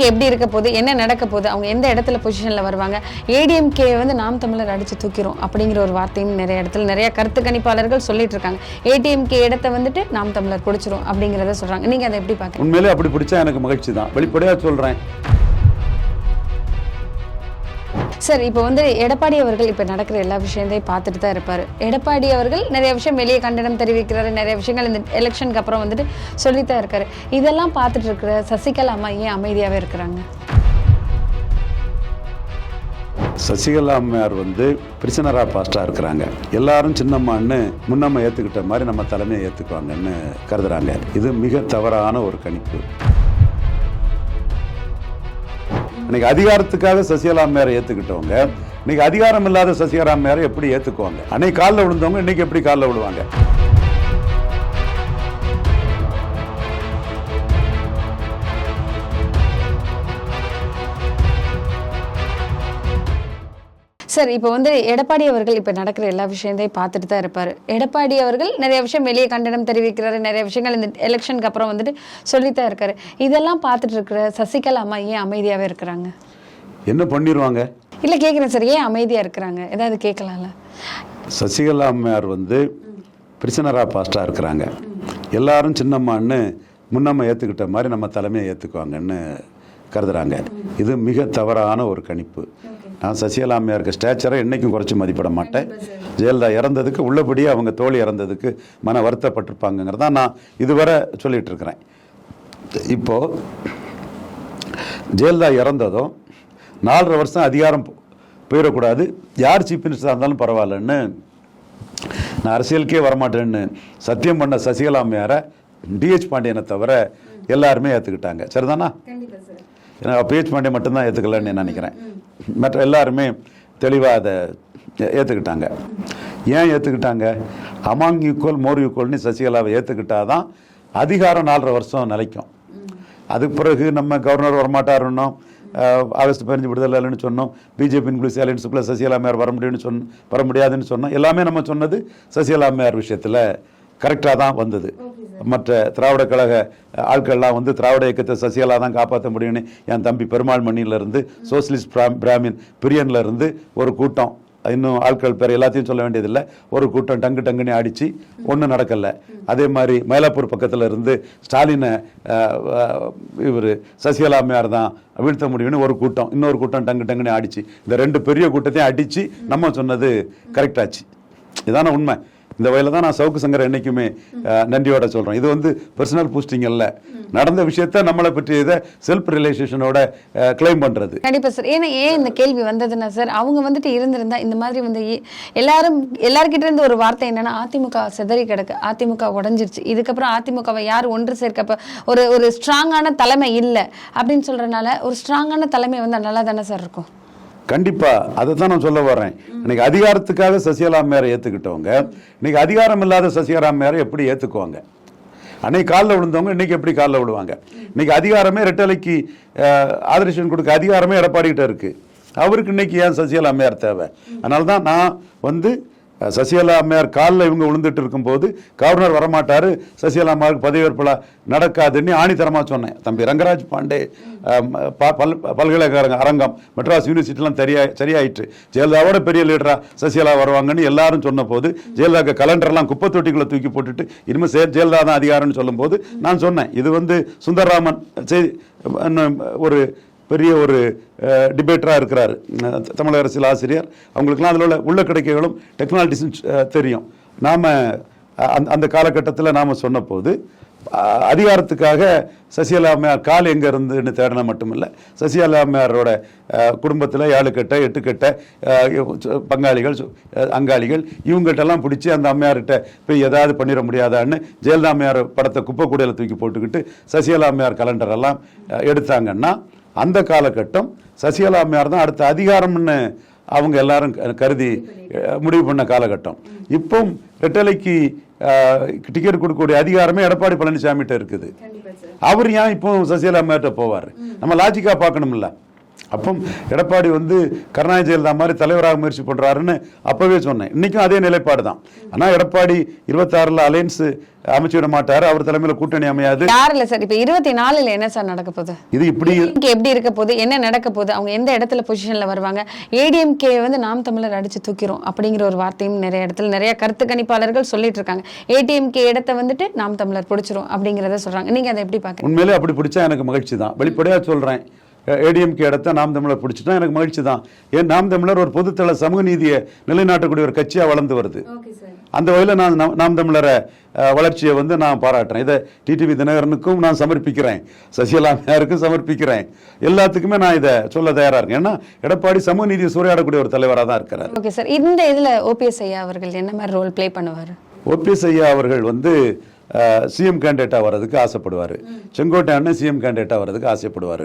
DMK எப்படி இருக்க போகுது, என்ன நடக்க போகுது, அவங்க எந்த இடத்துல பொசிஷனில் வருவாங்க, ஏடிஎம்கே வந்து நாம் தமிழர் அடித்து தூக்கிறோம் அப்படிங்கிற ஒரு வார்த்தையும் நிறைய இடத்துல நிறைய கருத்து கணிப்பாளர்கள் சொல்லிட்டு இருக்காங்க. ஏடிஎம்கே இடத்த வந்துட்டு நாம் தமிழர் பிடிச்சிரும் அப்படிங்கிறத சொல்கிறாங்க. நீங்கள் அதை எப்படி பார்க்குறீங்க? உண்மையிலே அப்படி பிடிச்சா எனக்கு மகிழ்ச்சி தான், வெளிப்படையாக சொல்கிறேன். சார், இப்போ வந்து எடப்பாடி அவர்கள் இப்போ நடக்கிற எல்லா விஷயத்தையும் பார்த்துட்டு தான் இருப்பார். எடப்பாடி அவர்கள் நிறைய விஷயம் வெளியே கண்டனம் தெரிவிக்கிறாரு, நிறைய விஷயங்கள் இந்த எலெக்ஷனுக்கு அப்புறம் வந்துட்டு சொல்லித்தான் இருக்காரு. இதெல்லாம் பார்த்துட்டு இருக்கிற சசிகலா அம்மா ஏன் அமைதியாகவே இருக்கிறாங்க? சசிகலா அம்மையார் வந்து பிரிசனரா பாஸ்டா இருக்கிறாங்க. எல்லாரும் சின்னம்மான்னு முன்னம்மா ஏற்றுக்கிட்ட மாதிரி நம்ம தலைமையை ஏற்றுக்குவாங்கன்னு கருதுறாங்க. இது மிக தவறான ஒரு கணிப்பு. இன்னைக்கு அதிகாரத்துக்காக சசிகலா அம்மையாரை ஏற்றுக்கிட்டவங்க இன்னைக்கு அதிகாரம் இல்லாத சசிகலா அம்மையாரை எப்படி ஏற்றுக்குவாங்க? அன்னைக்கு காலில் விழுந்தவங்க இன்னைக்கு எப்படி காலில் விழுவாங்க? சார், இப்போ வந்து எடப்பாடி அவர்கள் இப்போ நடக்கிற எல்லா விஷயத்தையும் பார்த்துட்டு தான் இருப்பார். எடப்பாடி அவர்கள் நிறைய விஷயம் வெளியே கண்டனம் தெரிவிக்கிறாரு, நிறைய விஷயங்கள் இந்த எலெக்ஷனுக்கு அப்புறம் வந்துட்டு சொல்லித்தான் இருக்காரு. இதெல்லாம் பார்த்துட்டு இருக்கிற சசிகலா அம்மா ஏன் அமைதியாகவே இருக்கிறாங்க? என்ன பண்ணிடுவாங்க? இல்லை கேட்குறேன் சார், ஏன் அமைதியாக இருக்கிறாங்க? ஏதாவது கேட்கலாம்ல. சசிகலா அம்மையார் வந்து பிரிசனரா பாஸ்டா இருக்கிறாங்க. எல்லாரும் சின்னம்மான்னு முன்னம்மா ஏற்றுக்கிட்ட மாதிரி நம்ம தலைமையை ஏற்றுக்குவாங்கன்னு கருதுறாங்க. இது மிக தவறான ஒரு கணிப்பு. நான் சசிகலா அம்மையாருக்கு ஸ்டேச்சரை என்றைக்கும் குறைச்சி மதிப்பிட மாட்டேன். ஜெயலலிதா இறந்ததுக்கு உள்ளபடியே அவங்க தோழி இறந்ததுக்கு மன வருத்தப்பட்டிருப்பாங்கிறதா நான் இதுவரை சொல்லிட்டு இருக்கிறேன். இப்போது ஜெயலலிதா இறந்ததும் 4.5 வருஷம் அதிகாரம் போயிடக்கூடாது, யார் சீஃப் மினிஸ்டராக இருந்தாலும் பரவாயில்லன்னு நான் அரசியலுக்கே வரமாட்டேன்னு சத்தியம் பண்ண சசிகலா அம்மையாரை டிஹெச் பாண்டியனை தவிர எல்லாருமே ஏற்றுக்கிட்டாங்க. சரிதானா? ஏன்னா பிஹெச் பாண்டியன் மட்டும்தான் ஏற்றுக்கலன்னு நினைக்கிறேன். மற்ற எல்லாருமே தெளிவாக அதை ஏற்றுக்கிட்டாங்க. ஏன் ஏற்றுக்கிட்டாங்க? அமாங் ஈக்குவல் மோர் ஈக்குவல்னு சசிகலாவை ஏற்றுக்கிட்டாதான் அதிகாரம் 4.5 வருஷம் நிலைக்கும். அதுக்கு பிறகு நம்ம கவர்னர் வரமாட்டாருன்னோம், ஆகஸ்ட் 15 விடுதலை இல்லைன்னு சொன்னோம், பிஜேபி இன்க்ளூசிவ் அலையன்ஸுக்குள்ளே சசிகலா அம்மையார் வர முடியாதுன்னு சொன்னோம். எல்லாமே நம்ம சொன்னது சசிகலா அம்மையார் விஷயத்தில் கரெக்டாக தான் வந்தது. மற்ற திராவிட கழக ஆட்கள்லாம் வந்து திராவிட இயக்கத்தை சசிகலா தான் காப்பாற்ற முடியும்னு என் தம்பி பெருமாள் மணியிலேருந்து சோசியலிஸ்ட் பிராமின் பிரியன்லேருந்து ஒரு கூட்டம், இன்னும் ஆட்கள் பேர் எல்லாத்தையும் சொல்ல வேண்டியதில்லை, ஒரு கூட்டம் டங்குன்னு ஆடிச்சு, ஒன்றும் நடக்கலை. அதே மாதிரி மயிலாப்பூர் பக்கத்தில் இருந்து ஸ்டாலினை இவர் சசிகலா அம்மையார் தான் வீழ்த்த முடியும்னு ஒரு கூட்டம், இன்னொரு கூட்டம் டங்குன்னு ஆடிச்சு. இந்த 2 பெரிய கூட்டத்தையும் அடித்து நம்ம சொன்னது கரெக்டாச்சு. இதான உண்மை. இந்த வகையில் தான் நான் சவுக்கு சங்கர் என்னைக்குமே நன்றியோட சொல்கிறேன். இது வந்து பர்சனல் பூஸ்டிங் அல்ல, நடந்த விஷயத்த நம்மளை பற்றி இதை செல்ஃப் ரியலைசேஷனோட கிளைம் பண்ணுறது. கண்டிப்பாக சார். ஏன் இந்த கேள்வி வந்ததுன்னா சார், அவங்க வந்துட்டு இருந்திருந்தா இந்த மாதிரி வந்து எல்லாருக்கிட்ட இருந்து ஒரு வார்த்தை என்னன்னா, அதிமுக சிதறி கிடக்கு, அதிமுக உடஞ்சிருச்சு, இதுக்கப்புறம் அதிமுகவை யார் ஒன்று சேர்க்கப்ப ஒரு ஸ்ட்ராங்கான தலைமை இல்லை அப்படின்னு சொல்கிறனால ஒரு ஸ்ட்ராங்கான தலைமை வந்து நல்லா தானே சார் இருக்கும்? கண்டிப்பாக அதை தான் நான் சொல்ல வரேன். இன்னைக்கு அதிகாரத்துக்காக சசிகலா அம்மையாரை ஏற்றுக்கிட்டவங்க இன்னைக்கு அதிகாரம் இல்லாத சசிகலா அம்மையாரை எப்படி ஏற்றுக்குவாங்க? அன்னைக்கு காலில் விழுந்தவங்க இன்னைக்கு எப்படி காலில் விழுவாங்க? இன்னைக்கு அதிகாரமே ரெட்டலைக்கு ஆதரேஷன் கொடுக்க அதிகாரமே எடப்பாடிக்கிட்ட இருக்கு. அவருக்கு இன்னைக்கு ஏன் சசிகலா அம்மையார் தேவை? அதனால தான் நான் வந்து சசிகலா அம்மையார் காலில் இவங்க விழுந்துட்டு இருக்கும்போது கவர்னர் வரமாட்டார், சசிகலா அம்மையாருக்கு பதவியேற்பு நடக்காதுன்னு ஆணித்தரமாக சொன்னேன். தம்பி ரங்கராஜ் பாண்டே பல்கலைக்கழக அரங்கம் மெட்ராஸ் யூனிவர்சிட்டிலாம் சரியாயிட்டு ஜெயலலிதாவோட பெரிய லீடரா சசிகலா வருவாங்கன்னு எல்லாரும் சொன்ன போது ஜெயலலிதா கலண்டர்லாம் குப்பை தொட்டிக்குள்ள தூக்கி போட்டுட்டு இனிமேல் ஜெயலலிதா தான் அதிகாரம்னு சொல்லும் போது நான் சொன்னேன், இது வந்து சுந்தரராமன் ஒரு பெரிய ஒரு டிபேட்டராக இருக்கிறார், தமிழக அரசியல் ஆசிரியர். அவங்களுக்குலாம் அதில் உள்ள கிடைக்கைகளும் டெக்னாலஜிஸும் தெரியும். நாம் அந்த காலகட்டத்தில் நாம் சொன்ன போது அதிகாரத்துக்காக சசிகலா அம்மையார் கால் எங்கே இருந்துன்னு தேடினா மட்டுமில்லை, சசிகலா அம்மையாரோட குடும்பத்தில் 7 கட்ட 8 கட்ட பங்காளிகள் அங்காளிகள் இவங்ககிட்டலாம் பிடிச்சி அந்த அம்மையார்கிட்ட போய் ஏதாவது பண்ணிட முடியாதான்னு ஜெயலலிதா அம்மையார் படத்தை குப்பை கூடையில் தூக்கி போட்டுக்கிட்டு சசிகலா அம்மையார் கலண்டரெல்லாம் எடுத்தாங்கன்னா அந்த காலகட்டம் சசிகலா அம்மையார் தான் அடுத்த அதிகாரம்னு அவங்க எல்லாரும் கருதி முடிவு பண்ண காலகட்டம். இப்போ ரெட்டலைக்கு டிக்கெட் கொடுக்கக்கூடிய அதிகாரமே எடப்பாடி பழனிசாமிகிட்ட இருக்குது. அவர் ஏன் இப்போ சசிகலா அம்மையார்கிட்ட போவார்? நம்ம லாஜிக்காக பார்க்கணும்ல. அப்போ எடப்பாடி வந்து கருணாநிதி ஜெயலலிதா மாதிரி தலைவராக முயற்சி பண்ணுறாருன்னு அப்போவே சொன்னேன். இன்றைக்கும் அதே நிலைப்பாடு தான். ஆனால் எடப்பாடி 26ல் அலையன்ஸ் அமைச்சுவிட மாட்டார், அவர் தலைமையில் கூட்டணி அமையாது. யார் இல்லை சார், இப்போ 24ல் என்ன சார் நடக்க போகுது? இது இப்படி எப்படி இருக்க போகுது, என்ன நடக்க போகுது, அவங்க எந்த இடத்துல பொசிஷனில் வருவாங்க? ஏடிஎம்கே வந்து நாம் தமிழர் அடிச்சு தூக்கிறோம் அப்படிங்கிற ஒரு வார்த்தையும் நிறைய இடத்துல நிறைய கருத்து கணிப்பாளர்கள் சொல்லிட்டு இருக்காங்க. ஏடிஎம்கே இடத்தை வந்துட்டு நாம் தமிழர் பிடிச்சிரும் அப்படிங்கிறத சொல்கிறாங்க. நீங்கள் அதை எப்படி பார்க்குறீங்க? உண்மையிலே அப்படி பிடிச்சா எனக்கு மகிழ்ச்சி தான். வெளிப்படையாக சொல்கிறேன், ஏடிஎம்கே இடத்த நாம் தமிழர் பிடிச்சிட்டா எனக்கு மகிழ்ச்சி தான். ஏன் நாம் தமிழர் ஒரு பொதுத்தள சமூக நீதியை நிலைநாட்டக்கூடிய ஒரு கட்சியாக வளர்ந்து வருது. அந்த வகையில் நான் நாம் தமிழரை வளர்ச்சியை வந்து நான் பாராட்டுறேன். இதை டிடிவி தினகரனுக்கும் நான் சமர்ப்பிக்கிறேன், சசிகலா அம்மையாருக்கும் சமர்ப்பிக்கிறேன், எல்லாத்துக்குமே நான் இதை சொல்ல தயாராக இருக்கேன். ஏன்னா எடப்பாடி சமூக நீதியை சூறையாடக்கூடிய ஒரு தலைவராக தான் இருக்கிறார். ஓகே சார், இந்த இதில் ஓபிஎஸ் ஐயா அவர்கள் என்ன மாதிரி ரோல் ப்ளே பண்ணுவார்? ஓபிஎஸ் ஐயா அவர்கள் வந்து சிஎம் கேண்டிடேட்டாக வர்றதுக்கு ஆசைப்படுவார். செங்கோட்டை அண்ணன் சிஎம் கேண்டிடேட்டாக வர்றதுக்கு ஆசைப்படுவார்.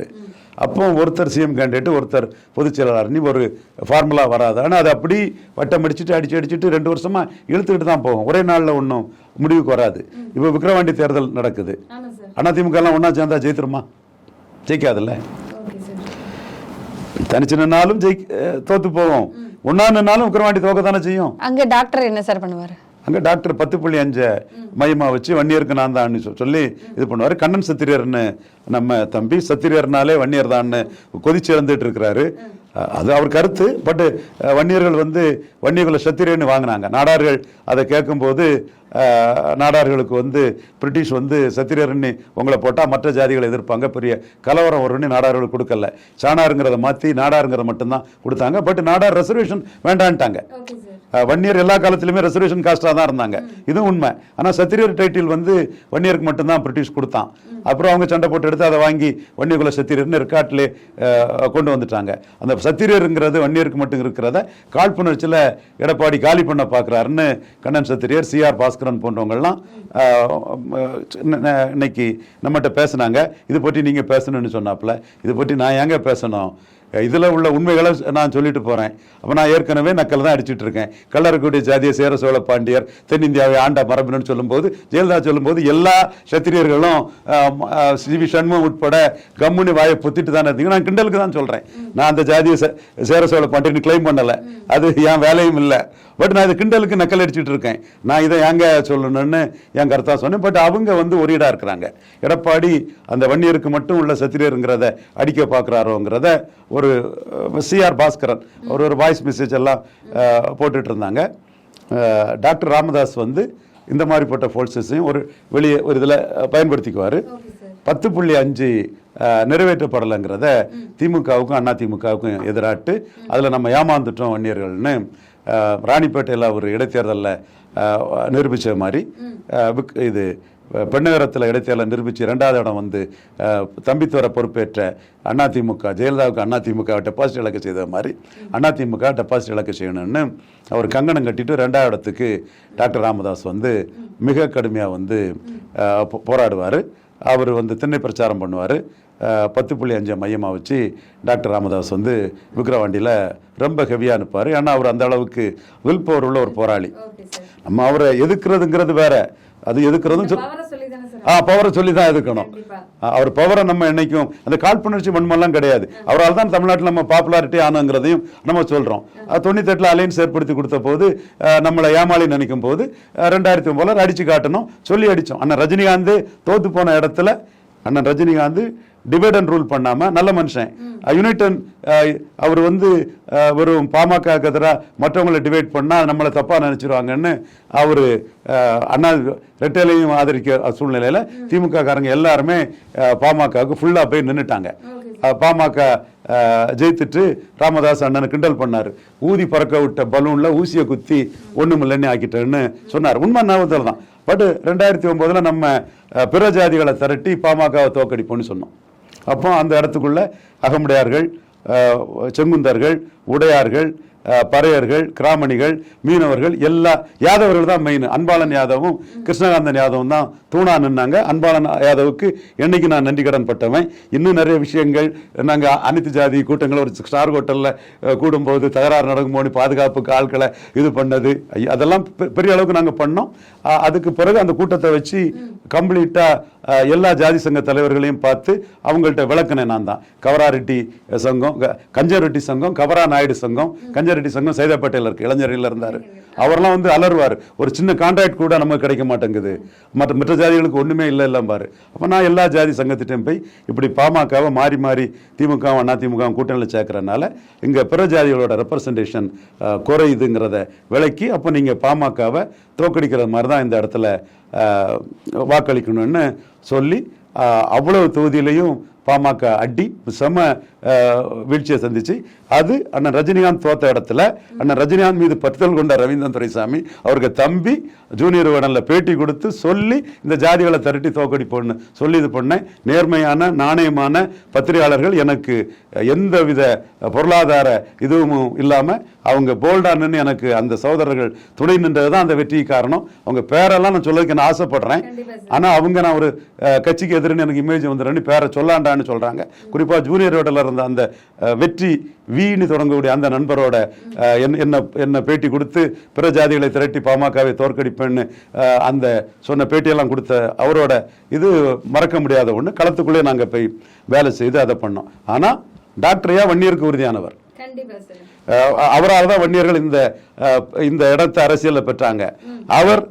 அப்போ ஒருத்தர் சிஎம் கேண்டிடேட், ஒருத்தர் பொதுச் செயலாளர்னு ஒரு ஃபார்முலா வராது. ஆனால் அது அப்படி வட்டம் அடிச்சுட்டு அடிச்சுட்டு 2 வருஷமாக இழுத்துக்கிட்டு தான் போகும். ஒரே நாளில் ஒன்றும் முடிவுக்கு வராது. இப்போ விக்கிரவாண்டி தேர்தல் நடக்குது. அதிமுகலாம் ஒன்றா சேர்ந்தா ஜெயித்துருமா? ஜெயிக்காதுல்ல. தனிச்சு நின்னாலும் தோத்து போவோம், ஒன்றா நின்னாலும் விக்கிரவாண்டி தோக்க தானே செய்யும். அங்கே டாக்டர் என்ன சார் பண்ணுவார்? அங்கே டாக்டர் 10.5 மையமாக வச்சு வன்னியருக்கு நான் தான் சொல்லி இது பண்ணுவார். கண்ணன் சத்திரியர்னு நம்ம தம்பி, சத்திரியர்னாலே வன்னியர் தான்னு கொதிச்சு இறந்துட்டு இருக்கிறாரு. அது அவர் கருத்து. பட்டு வன்னியர்கள் வந்து வன்னியர்களை சத்திரியர்னு வாங்கினாங்க. நாடார்கள் அதை கேட்கும்போது நாடார்களுக்கு வந்து பிரிட்டிஷ் வந்து சத்திரியர்னு உங்களை போட்டால் மற்ற ஜாதிகளை எதிர்ப்பாங்க, பெரிய கலவரம் வரும்னு நாடார்களுக்கு கொடுக்கல. சாணாருங்கிறத மாற்றி நாடாருங்கிறத மட்டும்தான் கொடுத்தாங்க. பட் நாடார் ரெசர்வேஷன் வேண்டான்ட்டாங்க. வன்னியர் எல்லா காலத்திலுமே ரெசர்வேஷன் காஸ்டாக தான் இருந்தாங்க, இதுவும் உண்மை. ஆனால் சத்திரியர் டைட்டில் வந்து வன்னியருக்கு மட்டும்தான் பிரிட்டிஷ் கொடுத்தான். அப்புறம் அவங்க சண்டை போட்டு எடுத்து அதை வாங்கி வன்னியகுல சத்திரியர்னு ரெக்கார்ட்லேயே கொண்டு வந்துட்டாங்க. அந்த சத்திரியருங்கிறது வன்னியருக்கு மட்டும் இருக்கிறத காழ்ப்புணர்ச்சியில் எடப்பாடி காலி பண்ண பார்க்குறாருன்னு கண்ணன் சத்திரியர், சிஆர் பாஸ்கரன் போன்றவங்கள்லாம் இன்னைக்கு நம்மகிட்ட பேசுனாங்க. இது பற்றி நீங்கள் பேசணும்னு சொன்னாப்புல. இது பற்றி நான் ஏங்க பேசணும்? இதில் உள்ள உண்மைகளை நான் சொல்லிட்டு போகிறேன். அப்போ நான் ஏற்கனவே நக்கல் தான் அடிச்சுட்டு இருக்கேன். கல்லறக்கூடிய ஜாதிய சேர சோழ பாண்டியர் தென்னிந்தியாவை ஆண்ட மரபினு சொல்லும்போது, ஜெயலலிதா சொல்லும்போது எல்லா சத்திரியர்களும் சிவி சண்முகம் உட்பட கம்முனி வாயை பொத்திட்டு தானே இருந்தீங்க. நான் கிண்டலுக்கு தான் சொல்கிறேன். நான் அந்த ஜாதிய சேர சோழ பாண்டியர்னு கிளைம் பண்ணலை, அது என் வேலையும் இல்லை. பட் நான் இது கிண்டலுக்கு நக்கல் அடிச்சுட்டு இருக்கேன். நான் இதை ஏங்க சொல்லணும்னு என் கருத்தா சொன்னேன். பட் அவங்க வந்து ஒரு ஈடாக இருக்கிறாங்க. எடப்பாடி அந்த வன்னியருக்கு மட்டும் உள்ள சத்திரியருங்கிறத அடிக்க பார்க்குறாரோங்கிறத ஒரு சிஆர் பாஸ்கரன் ஒரு வாய்ஸ் மெசேஜ் எல்லாம் போட்டுட்டு இருந்தாங்க. டாக்டர் ராமதாஸ் வந்து இந்த மாதிரிப்பட்ட ஃபோர்ஸஸையும் ஒரு வெளியே ஒரு இதில் பயன்படுத்திக்குவார். 10.5 நிறைவேற்றப்படலைங்கிறத திமுகவுக்கும் அதிமுகவுக்கும் எதிராட்டு அதில் நம்ம ஏமாந்துட்டோம் வன்னியர்கள்னு ராணிப்பேட்டையில் ஒரு இடைத்தேர்தலில் நிரூபித்த மாதிரி இது பெண்ணகரத்தில் இடைத்தேர்தலை நிரூபித்து 2வது இடம் வந்து தம்பித்துவர பொறுப்பேற்ற அதிமுக, ஜெயலலிதாவுக்கு அதிமுக டெபாசிட் இழக்க செய்த மாதிரி அதிமுக டெபாசிட் இழக்க செய்யணும்னு அவர் கங்கணம் கட்டிட்டு 2வது இடத்துக்கு டாக்டர் ராமதாஸ் வந்து மிக கடுமையாக வந்து போராடுவார். அவர் வந்து திண்ணை பிரச்சாரம் பண்ணுவார். 10.5 மையமாக வச்சு டாக்டர் ராமதாஸ் வந்து விக்கிரவாண்டியில் ரொம்ப ஹெவியாக அனுப்பார். ஏன்னா அவர் அந்த அளவுக்கு வில் பவர் உள்ள ஒரு போராளி. நம்ம அவரை எதுக்குறதுங்கிறது வேற, அது எதுக்குறதும் பவரை சொல்லி தான் எதுக்கணும். அவர் பவரை நம்ம என்னைக்கும் அந்த காழ்ப்புணர்ச்சி வன்மெல்லாம் கிடையாது. அவரால் தான் தமிழ்நாட்டில் நம்ம பாப்புலாரிட்டி ஆனங்கிறதையும் நம்ம சொல்கிறோம். 98ல் அலையன்ஸ் ஏற்படுத்தி கொடுத்த போது நம்மளை ஏமாளி நினைக்கும் போது 2009 அடித்து காட்டணும் சொல்லி அடித்தோம். அண்ணன் ரஜினிகாந்த் தோத்து போன இடத்துல அண்ணன் ரஜினிகாந்த் டிவைட் அண்ட் ரூல் பண்ணாமல் நல்ல மனுஷன் யுனைடன் அவர் வந்து வெறும் பாமக எதிராக மற்றவங்களை டிவைட் பண்ணால் நம்மளை தப்பாக நினச்சிருவாங்கன்னு அவர் அண்ணா ரெட்டையிலையும் ஆதரிக்க சூழ்நிலையில் திமுக காரங்க எல்லாருமே பாமகவுக்கு ஃபுல்லாக போய் நின்றுட்டாங்க. பாமக ஜெயித்துட்டு ராமதாஸ் அண்ணனை கிண்டல் பண்ணார். ஊதி பறக்க விட்ட பலூனில் ஊசியை குத்தி ஒன்றும் இல்லைன்னு ஆக்கிட்டேன்னு சொன்னார். உண்மை ஞாபகத்தில் தான். பட் 2009 நம்ம பிற ஜாதிகளை திரட்டி பாமகவை தோக்கடிப்போம்னு சொன்னோம். அப்போ அந்த இடத்துக்குள்ள அகமுடையார்கள், செங்குந்தர்கள், உடையார்கள், பறையர்கள், கிராமணிகள், மீனவர்கள், எல்லா யாதவர்கள் தான் மெயின். அன்பாளன் யாதவும் கிருஷ்ணகாந்தன் யாதவும் தான் தூணா நின்னாங்க. அன்பாளன் யாதவுக்கு என்னைக்கு நான் நன்றி கடன் பட்டவன். இன்னும் நிறைய விஷயங்கள் நாங்கள் அனைத்து ஜாதி கூட்டங்கள் ஒரு ஸ்டார் ஹோட்டலில் கூடும்போது தகராறு நடக்கும்போது பாதுகாப்புக்கு ஆட்களை இது பண்ணது அதெல்லாம் பெரிய அளவுக்கு நாங்கள் பண்ணோம். அதுக்கு பிறகு அந்த கூட்டத்தை வச்சு கம்ப்ளீட்டாக எல்லா ஜாதி சங்க தலைவர்களையும் பார்த்து அவங்கள்ட்ட விளக்கினேன். நான் தான் கவரா ரெட்டி சங்கம், கஞ்சர் ரெட்டி சங்கம், கவரா நாயுடு சங்கம், கஞ்சர் ரெட்டி சங்கம் சைதாப்பேட்டையில் இருக்கு, இளைஞர்கள் இருந்தார். அவரெல்லாம் வந்து அலறுவார், ஒரு சின்ன கான்ட்ராக்ட் கூட நமக்கு கிடைக்க மாட்டேங்குது, மற்ற ஜாதிகளுக்கு ஒன்றுமே இல்லை பாரு. அப்போ நான் எல்லா ஜாதி சங்கத்திட்டையும் போய் இப்படி பாமகவை மாறி மாறி திமுக அதிமுக கூட்டணியில் சேர்க்கறதுனால இங்கே பிற ஜாதிகளோட ரெப்ரசன்டேஷன் குறையுதுங்கிறத விளக்கி, அப்போ நீங்கள் பாமகவை தோக்கடிக்கிற மாதிரி தான் இந்த இடத்துல வாக்களிக்கணும்னு சொல்லி அவ்வளவு தொகுதியிலையும் பாமக அடி செம வீழ்ச்சியை சந்திச்சு, அது அண்ணன் ரஜினிகாந்த் தோத்த இடத்துல அண்ணன் ரஜினிகாந்த் மீது பற்றுதல் கொண்ட ரவீந்திரன் துரைசாமி அவருக்கு தம்பி ஜூனியர் உடனில் பேட்டி கொடுத்து சொல்லி இந்த ஜாதிகளை திரட்டி தோக்கடிப்போன்னு சொல்லி இது பண்ணேன். நேர்மையான நாணயமான பத்திரிகையாளர்கள், எனக்கு எந்தவித பொருளாதார இதுவும் இல்லாமல் அவங்க போல்டானு எனக்கு அந்த சகோதரர்கள் துணை நின்றது தான் அந்த வெற்றிக்கு காரணம். அவங்க பேரெல்லாம் நான் சொல்லதுக்கு நான் ஆசைப்படுறேன். ஆனால் அவங்க நான் ஒரு கட்சிக்கு எதிர்ன்னு எனக்கு இமேஜ் வந்துடுறேன்னு பேரை சொல்லாண்டான்னு சொல்கிறாங்க. குறிப்பாக ஜூனியர் ரோட்டில் இருந்த அந்த வெற்றி வீணி தொடங்கக்கூடிய அந்த நண்பரோட என்ன பேட்டி கொடுத்து பிற ஜாதிகளை திரட்டி பாமகவை தோற்கடிப்பேன்னு அந்த சொன்ன பேட்டியெல்லாம் கொடுத்த அவரோட இது மறக்க முடியாத ஒன்று. களத்துக்குள்ளே நாங்கள் போய் வேலை செய்து அதை பண்ணோம். ஆனால் டாக்டர் ஐயா வன்னியருக்கு உறுதியானவர். அவரால் தான் வன்னியர்கள் இந்த இடத்தை அரசியலில் பெற்றாங்க. அவர்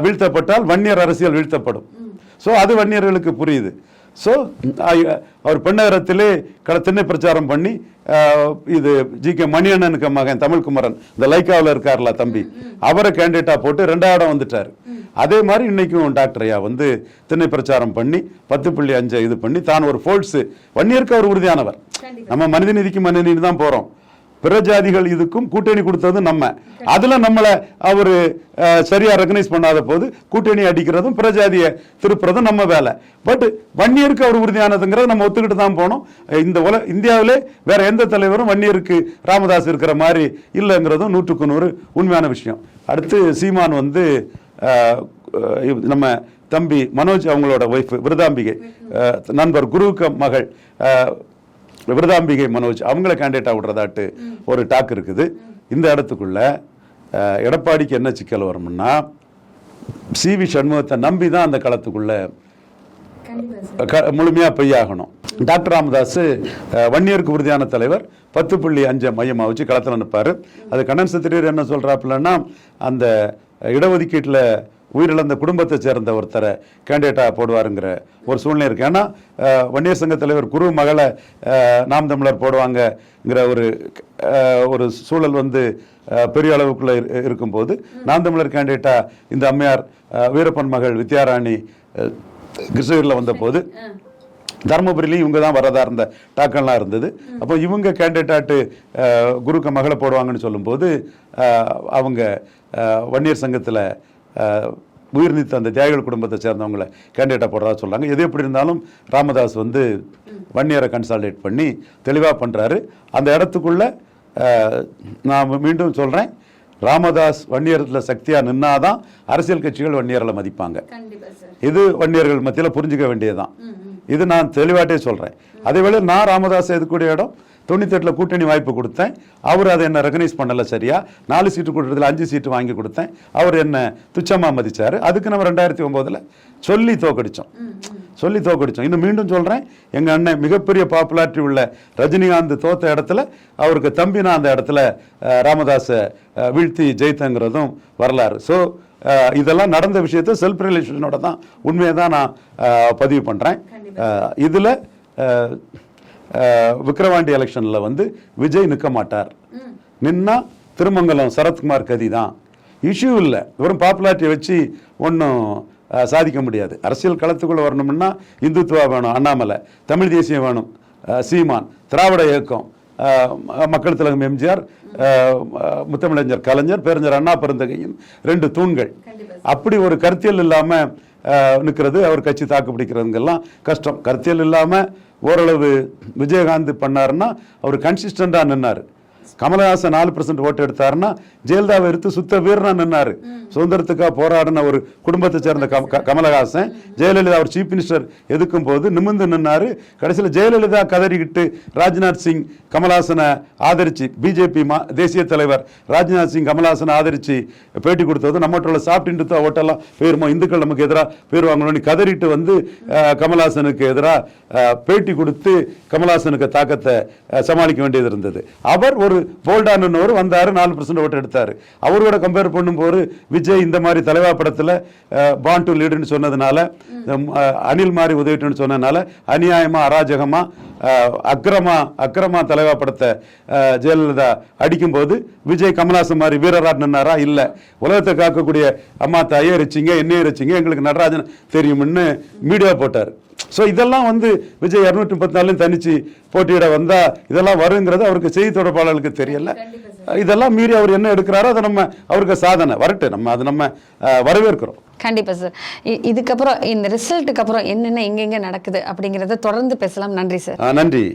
வீழ்த்தப்பட்டால் வன்னியர் அரசியல் வீழ்த்தப்படும். ஸோ அது வன்னியர்களுக்கு புரியுது. ஸோ அவர் பெண்ணகரத்திலே திண்ணை பிரச்சாரம் பண்ணி இது ஜி.கே. மணியண்ணனுக்கு மகன் தமிழ்குமரன், இந்த லைக்காவில் இருக்கார்ல தம்பி, அவரை கேண்டிடேட்டா போட்டு 2ஆம் இடம் வந்துட்டார். அதே மாதிரி இன்னைக்கும் டாக்டர் ஐயா வந்து திண்ணை பிரச்சாரம் பண்ணி 10.5 இது பண்ணி தான் ஒரு ஃபோல்ஸ். வன்னியருக்கு அவர் உறுதியானவர். நம்ம மனித நீதிக்கு மனித நீதி தான் போறோம். பிற ஜாதிகள் இதுக்கும் கூட்டணி கொடுத்தது நம்ம. அதுல நம்மளை அவரு சரியா ரெகனைஸ் பண்ணாத போது கூட்டணி அடிக்கிறதும் பிற ஜாதியை திருப்புறதும் நம்ம வேலை. பட் வன்னியருக்கு அவர் உறுதியானதுங்கிறத நம்ம ஒத்துக்கிட்டு தான் போனோம். இந்தியாவிலே வேற எந்த தலைவரும் வன்னியருக்கு ராமதாஸ் இருக்கிற மாதிரி இல்லைங்கிறதும் 100க்கு 100 உண்மையான விஷயம். அடுத்து சீமான் வந்து நம்ம தம்பி மனோஜ் அவங்களோட ஒய்ஃப் விருதாம்பிகை, நண்பர் குருவுக்கு மகள் விருதாம்பிகை மனோஜ், அவங்கள கேண்டிடேட்டா விடுறதாட்டு ஒரு டாக் இருக்குது. இந்த இடத்துக்குள்ள எடப்பாடிக்கு என்ன சிக்கல் வரும்னா, சி.வி. சண்முகத்தை நம்பி தான் அந்த களத்துக்குள்ள முழுமையா பெய்யாகணும். டாக்டர் ராமதாஸ் வன்னியருக்கு உறுதியான தலைவர், 10.5 மையமா வச்சு களத்தில் நிற்பாரு. அது கண்ணன் சத்திரியர் என்ன சொல்றாப்புலன்னா, அந்த இடஒதுக்கீட்டில் உயிரிழந்த குடும்பத்தை சேர்ந்த ஒருத்தரை கேண்டிடேட்டா போடுவாருங்கிற ஒரு சூழ்நிலை இருக்கு. ஏன்னா வன்னியர் சங்க தலைவர் குரு மகளை நாம் தமிழர் போடுவாங்கங்கிற ஒரு சூழல் வந்து பெரிய அளவுக்குள்ள இருக்கும்போது, நாம் தமிழர் கேண்டிடேட்டா இந்த அம்மையார் வீரப்பன் மகள் வித்யாராணி கிருஷ்ணகிரியில் வந்த போது தர்மபுரியிலையும் இவங்க தான் வரதா இருந்த டாக்கெல்லாம் இருந்தது. அப்போ இவங்க கேண்டிடேட்டாட்டு குருக்கு மகளை போடுவாங்கன்னு சொல்லும்போது, அவங்க வன்னியர் சங்கத்தில் உயிர் நீத்த அந்த தியாகிகள் குடும்பத்தை சேர்ந்தவங்களை கேண்டிடேட்டா போடுறதா சொல்றாங்க. எது எப்படி இருந்தாலும் ராமதாஸ் வந்து வன்னியரை கன்சால்டேட் பண்ணி தெளிவாக பண்றாரு. அந்த இடத்துக்குள்ள நான் மீண்டும் சொல்றேன், ராமதாஸ் வன்னியர்ல சக்தியா நின்னாதான் அரசியல் கட்சிகள் வன்னியர்களை மதிப்பாங்க. இது வன்னியர்கள் மத்தியில் புரிஞ்சுக்க வேண்டியதுதான். இது நான் தெளிவாட்டே சொல்றேன். அதே வேளை நான் ராமதாஸ் எதுக்கூடிய இடம் 98 கூட்டணி வாய்ப்பு கொடுத்தேன். அவர் அதை என்ன ரெகனைஸ் பண்ணல. சரியா 4 சீட்டு கூட்டத்தில் 5 சீட்டு வாங்கி கொடுத்தேன். அவர் என்ன துச்சமா மதிச்சாரு. அதுக்கு நம்ம 2009 சொல்லி தோக்கடிச்சோம். இன்னும் மீண்டும் சொல்றேன், எங்க அண்ணன் மிகப்பெரிய பாப்புலாரிட்டி உள்ள ரஜினிகாந்த் தோத்த இடத்துல அவருக்கு தம்பி நான் அந்த இடத்துல ராமதாஸை வீழ்த்தி ஜெயித்தங்கிறதும் வரலாறு. ஸோ இதெல்லாம் நடந்த விஷயத்தை செல்ஃப் ரிலேஷனோட தான் உண்மையை தான் நான் பதிவு பண்றேன். இதுல விக்கிரவாண்டி எலெக்ஷன்ல வந்து விஜய் நிற்க மாட்டார். நின்னா திருமங்கலம் சரத்குமார் கதி தான். இஷ்யூ இல்லை, வெறும் பாப்புலாரிட்டியை வச்சு ஒன்றும் சாதிக்க முடியாது. அரசியல் களத்துக்குள்ள வரணும்னா இந்துத்துவா வேணும், அண்ணாமலை, தமிழ் தேசியம் வேணும், சீமான், திராவிட இயக்கம், மக்கள் திலகம் எம்ஜிஆர், முத்தமிழஞ்சர் கலைஞர், பேரறிஞர் அண்ணா பெருந்தகையின் 2 தூண்கள். அப்படி ஒரு கருத்தியல் இல்லாம நிற்கிறது, அவர் கட்சி தாக்கு பிடிக்கிறதுங்கெல்லாம் கஷ்டம். கருத்தியல் இல்லாம ஓரளவு விஜயகாந்த் பண்ணாருன்னா அவர் கன்சிஸ்டண்டா நின்னாரு. கமலஹாசன் 4% ஓட்டு எடுத்தாருன்னா ஜெயலலிதாவை எடுத்து சுத்த வீரனா நின்னாரு. சுதந்திரத்துக்காக போராடின ஒரு குடும்பத்தை சேர்ந்த கமலஹாசன் ஜெயலலிதா அவர் சீஃப் மினிஸ்டர் எதுக்கும் போது நிமிர்ந்து நின்னாரு. கடைசியில் ஜெயலலிதா கதறிக்கிட்டு ராஜ்நாத் சிங் கமலஹாசனை ஆதரிச்சு, பிஜேபி தேசிய தலைவர் ராஜ்நாத் சிங் கமலஹாசனை ஆதரிச்சு பேட்டி கொடுத்தது நம்மகிட்ட சாப்பிட்டு ஓட்டெல்லாம் போயிருமோ, இந்துக்கள் நமக்கு எதிராக போயிருவாங்களோன்னு கதறிட்டு வந்து கமலஹாசனுக்கு எதிராக பேட்டி கொடுத்து கமலஹாசனுக்கு தாக்கத்தை சமாளிக்க வேண்டியது இருந்தது. அவர் ஒரு போல்டானவர் வந்தாரு, 4% ஓட்டு எடுத்தாரு. அவரோட கம்பேர் பண்ணும்போது விஜய் இந்த மாதிரி தலைவா படத்தில் பாண்ட் டு லீடுன்னு சொன்னதுனால, அனில் மாதிரி உதவிட்டுன்னு சொன்னதுனால அநியாயமா அராஜகமா அக்கிரமா தலைவா படத்தை ஜெயலலிதா அடிக்கும்போது விஜய் கமலஹாசன் மாதிரி வீரராட் நின்னாரா? இல்லை. உலகத்தை காக்கக்கூடிய அம்மா தாயே ரசிங்க, என்னையே ரசிங்க, எங்களுக்கு நடராஜன் தெரியும்னு மீடியா போட்டார். ஸோ இதெல்லாம் வந்து விஜய் 234 தனிச்சு போட்டியிட வந்தா இதெல்லாம் வருங்கிறது அவருக்கு செய்தி தொடர்பாளர்களுக்கு தெரியல. இதெல்லாம் மீறி அவர் என்ன எடுக்கிறாரோ அதை நம்ம அவருக்கு சாதனை வரட்டு, நம்ம அதை நம்ம வரவேற்கிறோம். கண்டிப்பா சார். இதுக்கப்புறம் இந்த ரிசல்ட்டுக்கு அப்புறம் என்னென்ன எங்கெங்க நடக்குது அப்படிங்கிறத தொடர்ந்து பேசலாம். நன்றி சார். நன்றி.